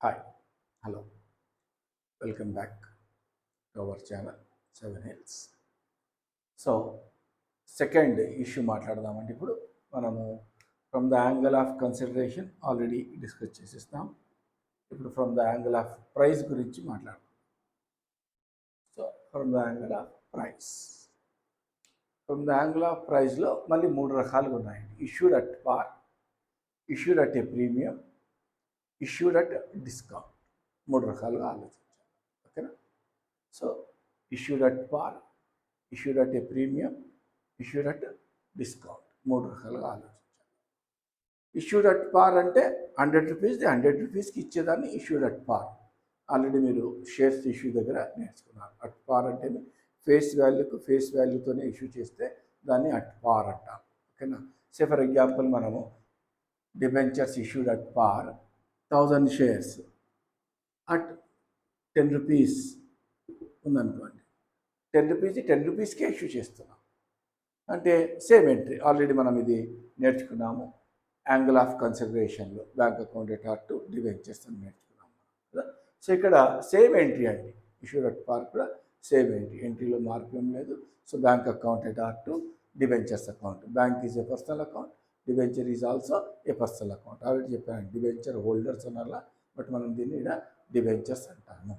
Hi, hello, welcome back to our channel 7 Hills. So second issue మాట్లాడదామండి. ఇప్పుడు మనము from the angle of consideration already discuss చేసేస్తాం. ఇప్పుడు from the angle of price గురించి మాట్లాడదాం. So from the angle of price, from the angle of ప్రైస్లో మళ్ళీ మూడు రకాలుగా ఉన్నాయండి. ఇష్యూడ్ అట్ పార్, issued at a premium, issued at discount. మూడు రకాలుగా ఆలోచించాలి. ఓకేనా? సో ఇష్యూడ్ అట్ పార్, issued at a premium, issued at discount. మూడు రకాలుగా ఆలోచించాలి. ఇష్యూడ్ అట్ పార్ అంటే 100 రూపీస్ది 100 రూపీస్కి ఇచ్చేదాన్ని ఇష్యూడ్ అట్ పార్. ఆల్రెడీ మీరు షేర్స్ ఇష్యూ దగ్గర నేర్చుకున్నారు. అట్ పార్ అంటే ఫేస్ వాల్యూకు ఫేస్ వాల్యూతోనే ఇష్యూ చేస్తే దాన్ని అట్ పార్ అంటాం. ఓకేనా? సే ఫర్ ఎగ్జాంపుల్ మనము డిబెంచర్స్ ఇష్యూడ్ అట్ పార్ 1000 షేర్స్ అట్ 10 రూపీస్ ఉందనుకోండి. 10 రూపీస్కే ఇష్యూ చేస్తున్నాం అంటే సేమ్ ఎంట్రీ. ఆల్రెడీ మనం ఇది నేర్చుకున్నాము యాంగిల్ ఆఫ్ కన్సిడరేషన్లో bank account at R to debentures అని నేర్చుకున్నాము కదా. సో ఇక్కడ సేమ్ ఎంట్రీ అండి. ఇష్యూడ్ అట్ పార్ కూడా సేమ్ ఎంట్రీ, ఎంట్రీలో మార్పు ఏం లేదు. So bank account at R to debentures account. Bank is a personal account, debenture is also a personal account. Already చెప్పాను డిబెంచర్ హోల్డర్స్ అనాలా, బట్ మనం దీన్ని ఇక్కడ డిబెంచర్స్ అంటాము.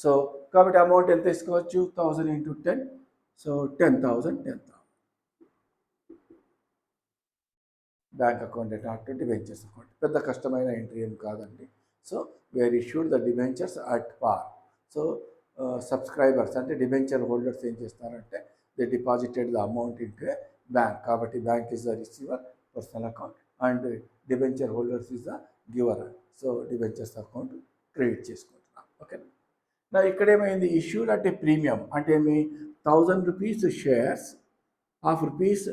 సో కాబట్టి అమౌంట్ ఎంత తీసుకోవచ్చు? 1000 into 10, so 10,000 bank account at R to debentures account. పెద్ద కష్టమైన ఎంట్రీ ఏం కాదండి. So where issued the debentures at par. So subscribers అంటే డిబెంచర్ హోల్డర్స్ ఏం చేస్తారంటే they deposited the amount into a bank. కాబట్టి bank is the receiver, personal account, and debenture holders is the giver. So debentures account create చేసుకుంటున్నాం. ఓకేనా? నా ఇక్కడ ఏమైంది? Issued at a premium అంటే ఏమి? 1000 rupees shares of rupees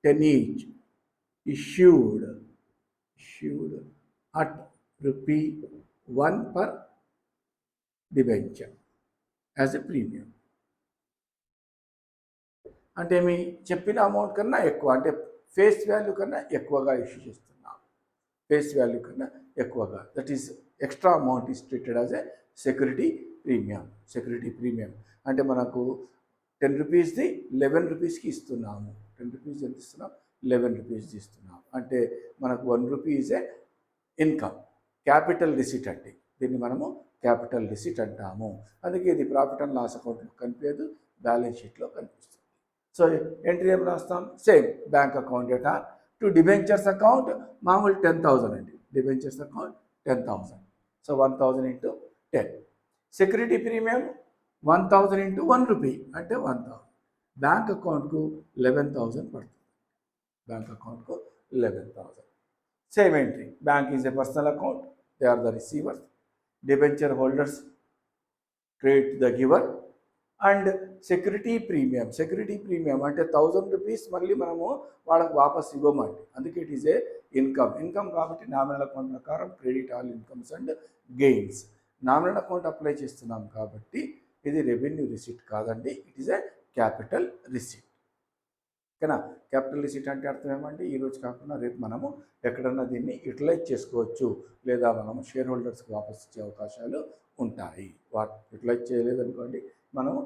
10 each issued at ₹1 per debenture as a premium. అంటే మీ చెప్పిన amount కన్నా ఎక్కువ, అంటే ఫేస్ వాల్యూ కన్నా ఎక్కువగా ఇష్యూ చేస్తున్నాం. ఫేస్ వాల్యూ కన్నా ఎక్కువగా, that is extra amount is treated as a security premium. Security premium అంటే మనకు 10 రూపీస్ది 11 రూపీస్కి ఇస్తున్నాము. 10 రూపీస్ ఎంత ఇస్తున్నాం? 11 రూపీస్ ఇస్తున్నాం. అంటే మనకు 1 rupee is a income, capital receipt అండి. దీన్ని మనము క్యాపిటల్ రిసిట్ అంటాము. అందుకే ఇది ప్రాఫిట్ అండ్ లాస్ అకౌంట్లో కనిపించదు, బ్యాలెన్స్ షీట్లో కనిపిస్తుంది. సో ఎంట్రీ ఏం రాస్తాం? Same bank account at R to debentures account. మామూలు 10,000 అండి. Debentures account 10,000. So 1000 into 10. Security premium 1000 into 1 rupee అంటే 1000. బ్యాంక్ అకౌంట్కు 11,000 పడుతుంది. బ్యాంక్ అకౌంట్కు 11,000. Same entry. Bank is a personal account, they are the receivers. Debenture holders credit the giver. And security premium, security premium అంటే 1000 rupees మళ్ళీ మనము వాళ్ళకు వాపస్ ఇవ్వమండి. అందుకే it is A income. Income కాబట్టి నామినల్ అకౌంట్ ప్రకారం credit all incomes and gains. Nominal account apply చేస్తున్నాం కాబట్టి ఇది రెవెన్యూ రిసిట్ కాదండి, it is A capital receipt. ఓకేనా? క్యాపిటల్ రిసిట్ అంటే అర్థం ఏమంటే ఈరోజు కాకుండా రేపు మనము ఎక్కడన్నా దీన్ని యూటిలైజ్ చేసుకోవచ్చు, లేదా మనము షేర్ హోల్డర్స్కి వాపస్ ఇచ్చే అవకాశాలు ఉంటాయి. యూటిలైజ్ చేయలేదనుకోండి, మనము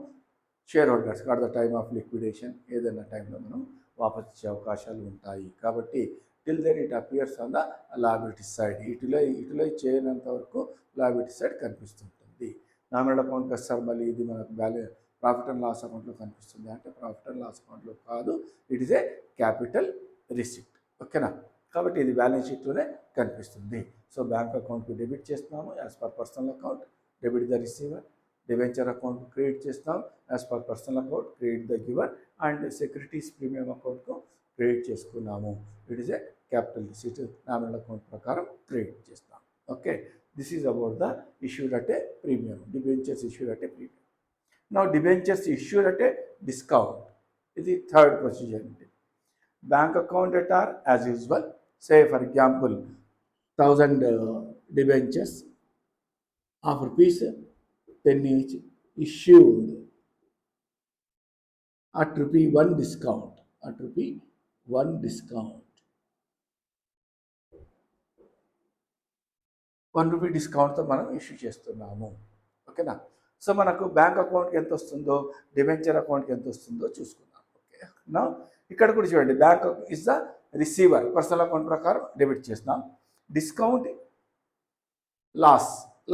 షేర్ హోల్డర్స్కి at the time of liquidation ఏదైనా టైంలో మనం వాపస్ ఇచ్చే అవకాశాలు ఉంటాయి. కాబట్టి till then it appears on the liability side. Utilize చేయనంత వరకు లయబిలిటీ సైడ్ కనిపిస్తుంటుంది. నామినల్ అకౌంట్ వస్తారు, మళ్ళీ ఇది మనకు ప్రాఫిట్ అండ్ లాస్ అకౌంట్లో కనిపిస్తుంది అంటే ప్రాఫిట్ అండ్ లాస్ అకౌంట్లో కాదు, it is a capital receipt. ఓకేనా? కాబట్టి ఇది బ్యాలెన్స్ షీట్లోనే కనిపిస్తుంది. సో బ్యాంక్ అకౌంట్కి డెబిట్ చేస్తున్నాము as per personal account, debit the receiver. Debenture అకౌంట్కు క్రియేట్ చేస్తాం as per personal account, create the giver. And securities premium అకౌంట్కు క్రియేట్ చేసుకున్నాము. It is a capital receipt, nominal account ప్రకారం create చేస్తాం. Okay, this is about the issued at a premium, debentures issued at a premium. Now debentures issued at a discount. This is third procedure. Bank account at R as usual. Say for example 1000 debentures of ₹10 each issued at ₹1 discount. At ₹1 discount. ₹1 డిస్కౌంట్తో మనం issue చేస్తున్నాము. ఓకేనా. So మనకు bank అకౌంట్కి ఎంత వస్తుందో, debenture అకౌంట్కి ఎంత వస్తుందో చూసుకుందాం. ఓకే నా ఇక్కడ కూడా చూడండి, bank is the receiver. Personal account ప్రకారం డెబిట్ చేస్తున్నాం. డిస్కౌంట్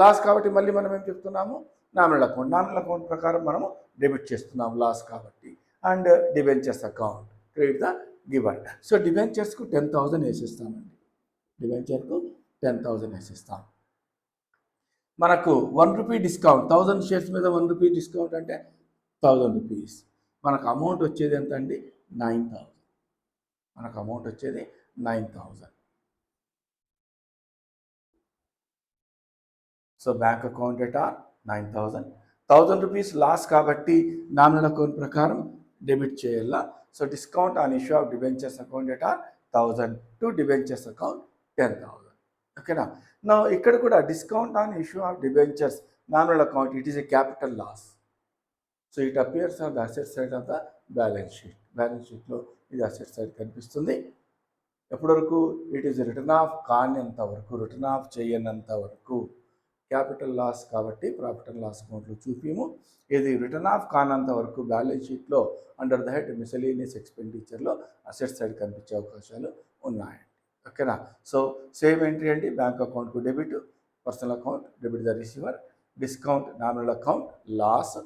లాస్ కాబట్టి మళ్ళీ మనం ఏం చెప్తున్నాము, నామినల్ అకౌంట్ ప్రకారం మనము డెబిట్ చేస్తున్నాం లాస్ కాబట్టి. And debentures account credit the giver. So డిబెంచర్స్కు 10,000 వేసేస్తామండి. డిబెంచర్కు 10,000 వేసేస్తాం. మనకు ₹1 డిస్కౌంట్, 1000 షేర్స్ మీద ₹1 డిస్కౌంట్ అంటే ₹1000. మనకు అమౌంట్ వచ్చేది ఎంత అండి, 9,000. మనకు అమౌంట్ వచ్చేది 9,000. So bank account at R 9,000. ₹1,000 loss కాబట్టి నామినల్ అకౌంట్ ప్రకారం డెబిట్ చేయాలా. So discount on issue of debentures account at R 1,000 to debentures account 10,000. ఓకేనా. నా ఇక్కడ కూడా discount on issue of debentures nominal account, it is a capital loss. So it appears on the asset side of the balance sheet. Balance షీట్లో ఇది asset side కనిపిస్తుంది. ఎప్పటి వరకు, it is return of కానింత వరకు, రిటర్న్ ఆఫ్ చేయనంత వరకు capital loss కాబట్టి ప్రాఫిట్ అండ్ లాస్ అకౌంట్లో చూపిము. ఇది రిటర్న్ ఆఫ్ కానంత వరకు బ్యాలెన్స్ షీట్లో అండర్ ద హెడ్ మిసలేనియస్ ఎక్స్పెండిచర్లో అసెట్ సైడ్ కనిపించే అవకాశాలు ఉన్నాయి. ఓకేనా. సో సేమ్ ఎంట్రీ అండి, బ్యాంక్ అకౌంట్కు debit, personal account debit the receiver, discount nominal account loss,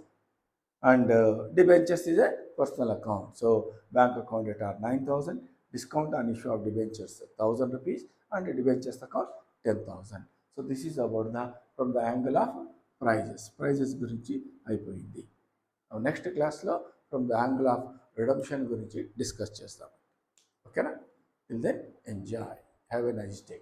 and debentures is a personal account. So bank account at are 9,000, discount on issue of debentures ₹1,000 and debentures account 10,000. So this is about the from the angle of prices గురించి అయిపోయింది. Next క్లాస్లో from the angle of redemption గురించి discuss చేస్తాం. ఓకేనా. Till then enjoy, have a nice day.